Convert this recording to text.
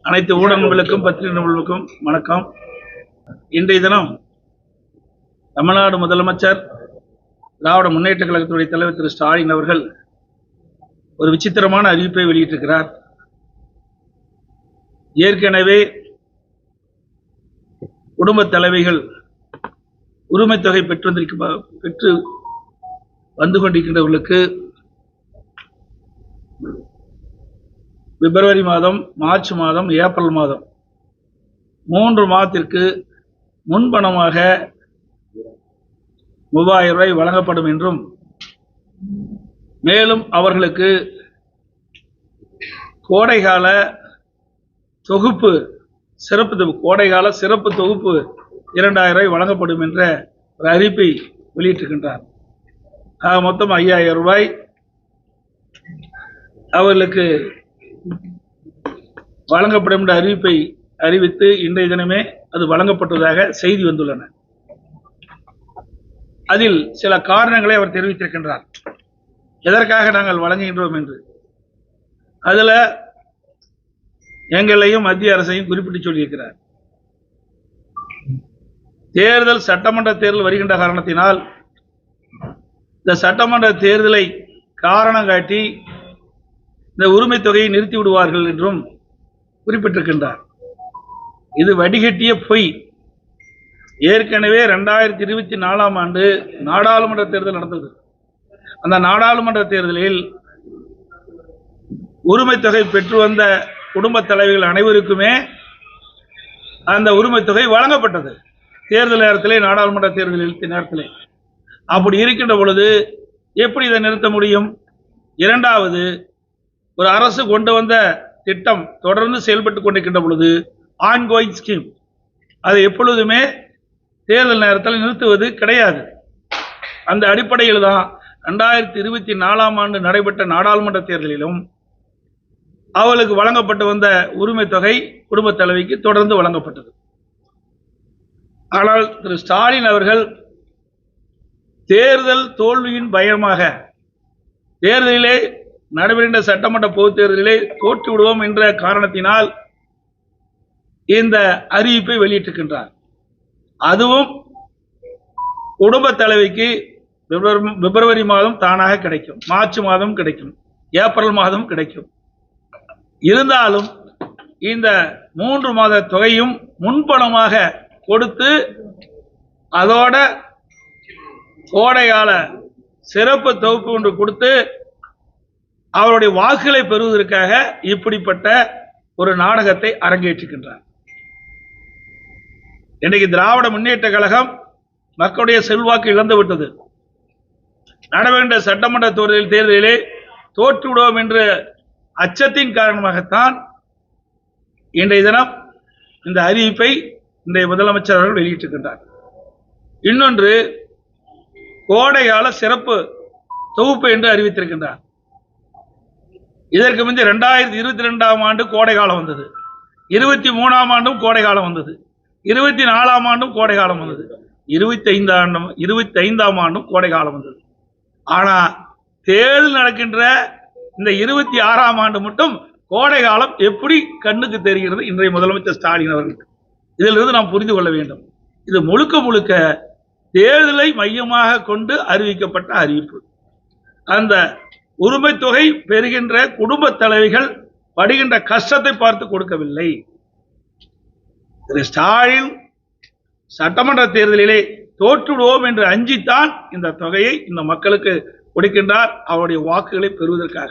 அனைத்து ஊடகங்களுக்கும் பத்திரிகை நண்பர்களுக்கும் வணக்கம். இன்றைய தினம் தமிழ்நாடு முதலமைச்சர் திராவிட முன்னேற்ற கழகத்துடைய தலைவர் திரு ஸ்டாலின் அவர்கள் ஒரு விசித்திரமான அறிவிப்பை வெளியிட்டிருக்கிறார். ஏற்கனவே குடும்ப தலைவிகள் உரிமை தொகை பெற்று வந்து கொண்டிருக்கின்றவர்களுக்கு பிப்ரவரி மாதம், மார்ச் மாதம், ஏப்ரல் மாதம் 3 மாதத்திற்கு முன்பணமாக 3000 ரூபாய் வழங்கப்படும் என்றும், மேலும் அவர்களுக்கு கோடைகால தொகுப்பு கோடைகால சிறப்பு தொகுப்பு 2000 ரூபாய் வழங்கப்படும் என்ற ஒரு அறிவிப்பை வெளியிட்டிருக்கின்றார். மொத்தம் 5000 ரூபாய் அவர்களுக்கு வழங்கப்படும் என்ற அறிவிப்பை அறிவித்து இன்றைய தினமே அது வழங்கப்பட்டதாக செய்தி வந்துள்ளன. அதில் சில காரணங்களை அவர் தெரிவித்திருக்கின்றார், எதற்காக நாங்கள் வழங்குகின்றோம் என்று. அதுல எங்களையும் மத்திய அரசையும் குறிப்பிட்டு சொல்லியிருக்கிறார். சட்டமன்ற தேர்தல் வருகின்ற காரணத்தினால் இந்த சட்டமன்ற தேர்தலை காரணம் காட்டி இந்த உரிமை தொகையை நிறுத்தி விடுவார்கள் என்றும் குறிப்பிட்டிருக்கின்றார். இது வடிகட்டிய பொய். ஏற்கனவே 2024ஆம் ஆண்டு நாடாளுமன்ற தேர்தல் நடந்தது. அந்த நாடாளுமன்ற தேர்தலில் உரிமை தொகை பெற்று வந்த குடும்ப தலைவிகள் அனைவருக்குமே அந்த உரிமை தொகை வழங்கப்பட்டது. தேர்தல் நேரத்திலே, நாடாளுமன்ற தேர்தல் நேரத்திலே. அப்படி இருக்கின்ற பொழுது எப்படி இதை நிறுத்த முடியும்? இரண்டாவது, ஒரு அரசு கொண்டு வந்த திட்டம் தொடர்ந்து செயல்பட்டுக் கொண்டிருக்கின்ற பொழுது ஆன்கோயிங் ஸ்கீம், அதை எப்பொழுதுமே தேர்தல் நேரத்தில் நிறுத்துவது கிடையாது. அந்த அடிப்படையில் தான் 2024ஆம் ஆண்டு நடைபெற்ற நாடாளுமன்ற தேர்தலிலும் அவளுக்கு வழங்கப்பட்டு வந்த உரிமை தொகை குடும்ப தலைவிக்கு தொடர்ந்து வழங்கப்பட்டது. ஆனால் திரு ஸ்டாலின் அவர்கள் தேர்தல் தோல்வியின் பயமாக தேர்தலிலே நடைபெறுகின்ற சட்டமன்ற பொதுத் தேர்தலிலே தோற்று விடுவோம் என்ற காரணத்தினால் இந்த அறிவிப்பை வெளியிட்டிருக்கின்றார். அதுவும் குடும்ப தலைவிக்கு பிப்ரவரி மாதம் தானாக கிடைக்கும், மார்ச் மாதம் கிடைக்கும், ஏப்ரல் மாதம் கிடைக்கும். இருந்தாலும் இந்த 3 மாத தொகையும் முன்பணமாக கொடுத்து அதோட கோடைகால சிறப்பு தொகுப்பு ஒன்று கொடுத்து அவருடைய வாக்குகளை பெறுவதற்காக இப்படிப்பட்ட ஒரு நாடகத்தை அரங்கேற்றுகின்றார். இன்றைக்கு திராவிட முன்னேற்ற கழகம் மக்களுடைய செல்வாக்கு இழந்துவிட்டது. நடைபெறுகின்ற சட்டமன்ற தேர்தலிலே தோற்றுவிடுவோம் என்ற அச்சத்தின் காரணமாகத்தான் இன்றைய தினம் இந்த அறிவிப்பை இன்றைய முதலமைச்சர் அவர்கள் வெளியிட்டிருக்கின்றார். இன்னொன்று, கோடைகால சிறப்பு தொகுப்பு என்று அறிவித்திருக்கின்றார். இதற்கு முந்தைய 2022ஆம் ஆண்டு கோடைகாலம் வந்தது, 23ஆம் ஆண்டும் கோடைகாலம் வந்தது, 24ஆம் ஆண்டும் கோடைகாலம் வந்தது, 25ஆம் ஆண்டும் கோடைகாலம் வந்தது. ஆனா தேர்தல் நடக்கின்ற இந்த 26ஆம் ஆண்டு மட்டும் கோடைகாலம் எப்படி கண்ணுக்கு தெரிகிறது இன்றைய முதலமைச்சர் ஸ்டாலின் அவர்களுக்கு? இதிலிருந்து நாம் புரிந்து கொள்ள வேண்டும், இது முழுக்க முழுக்க தேர்தலை மையமாக கொண்டு அறிவிக்கப்பட்ட அறிவிப்பு. அந்த உரிமை தொகை பெறுகின்ற குடும்ப தலைவிகள் படுகின்ற கஷ்டத்தை பார்த்து கொடுக்கவில்லை. திரு ஸ்டாலின் சட்டமன்ற தேர்தலிலே தோற்றுவிடுவோம் என்று அஞ்சித்தான் இந்த தொகையை இந்த மக்களுக்கு கொடுக்கின்றார், அவருடைய வாக்குகளை பெறுவதற்காக.